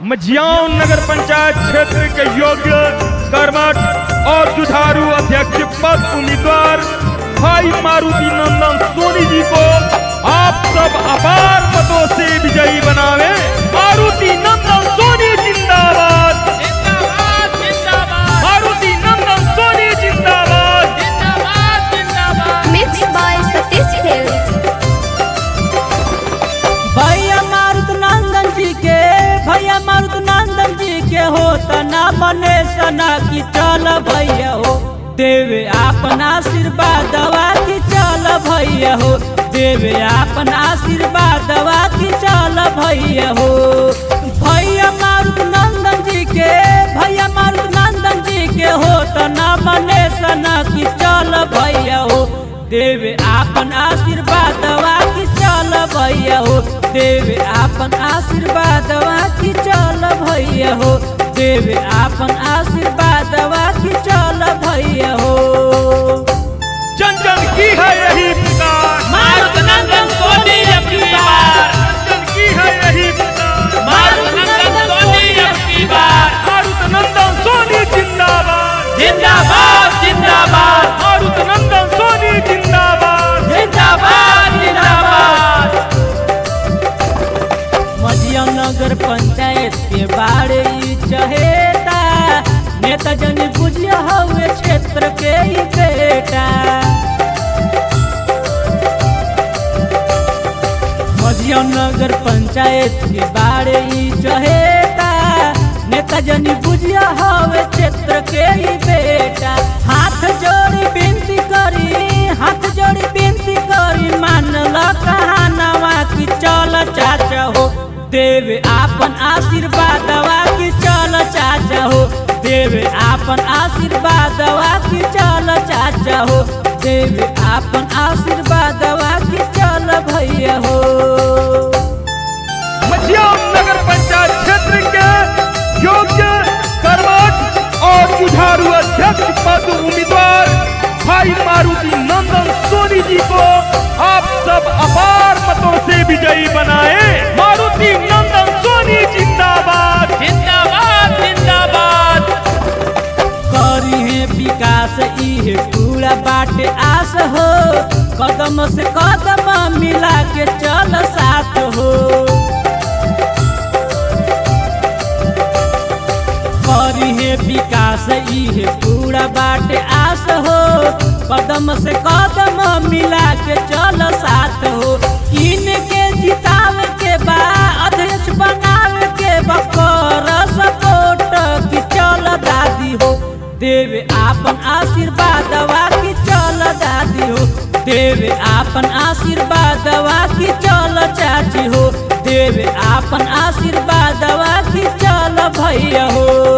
मझियाओं नगर पंचायत क्षेत्र के योग्य कर्मठ और जुझारू अध्यक्ष पद उम्मीदवार भाई मारुति नंदन सोनी जी को आप सब अपार मतों से विजयी बनावे। मारुति नंदन सोनी जिंदाबाद, जिंदाबाद जिंदाबाद, मारुति नंदन सोनी जिंदाबाद, जिंदाबाद जिंदाबाद। Mixed by Satish Hills. भैया मारुति नंदन जी के, भैया मारुति नंदन जी के हो तना मने सना की चल भैया हो देवे आपन आशीर्वाद दवा की चल भैया हो, देवे आपन आशीर्वाद दवा की चल भैया हो। भैया मारुति नंदन जी के, भैया मारुति नंदन जी के हो तना मने सना की चल भैया हो देवे आपन आशीर्वाद दवा की चल भैया हो, देवे आपन आशीर्वाद दवा की चल भैया हो, देवे आपन आशीर्वाद दवा की चल भैया हो। जन जन की है यही पुकार, मारुति नंदन सोनी अब की बार, जन की है यही पुकार, मारुति नंदन सोनी अब की बार। मारुति नंदन सोनी जिंदाबाद, जिंदाबाद जिंदाबाद, मारुति नंदन सोनी जिंदाबाद, जिंदाबाद जिंदाबाद। मझिया नगर पंचायत के बारे ई चहेता नेता जन बुझिया हुए क्षेत्र के ही बेटा। मझिया नगर पंचायत के बारे ई चहेता नेता जन बुझिया हुए क्षेत्र के ही बेटा। हाथ जोड़ी विनती करी, हाथ जोड़ी विनती करी मान ल कहानवा की चल चाचा हो देवे आपन आशीर्वाद दवा की चल चाचा हो, देवे आपन आशीर्वाद दवा की चल चाचा हो, देवे आपन आशीर्वाद दवा की चल भैया हो। मझियाओं नगर पंचायत क्षेत्र के योग्य कर्मठ और जुझारू अध्यक्ष पद उम्मीदवार भाई मारुति नंदन सोनी जी को आप सब अपार मतों से विजयी बनाए। मारुति नंदन सोनी जिंदाबाद, जिंदाबाद जिंदाबाद। करी है विकास इहे पूरा बाटे आस हो, कदम से कदम मिला के चल साथ हो। करी है विकास इहे पूरा बाटे आस हो, कदम से कदम मिला के चल साथ हो। इनके जितावे के बा अध्यक्ष बनावे के बकर सपोर्ट की चल दादी हो, देवे आपन आशीर्वाद दवा की चल दादी हो, देवे आपन आशीर्वाद दवा की चल चाची हो, देवे आपन आशीर्वाद दवा की चल भैया हो।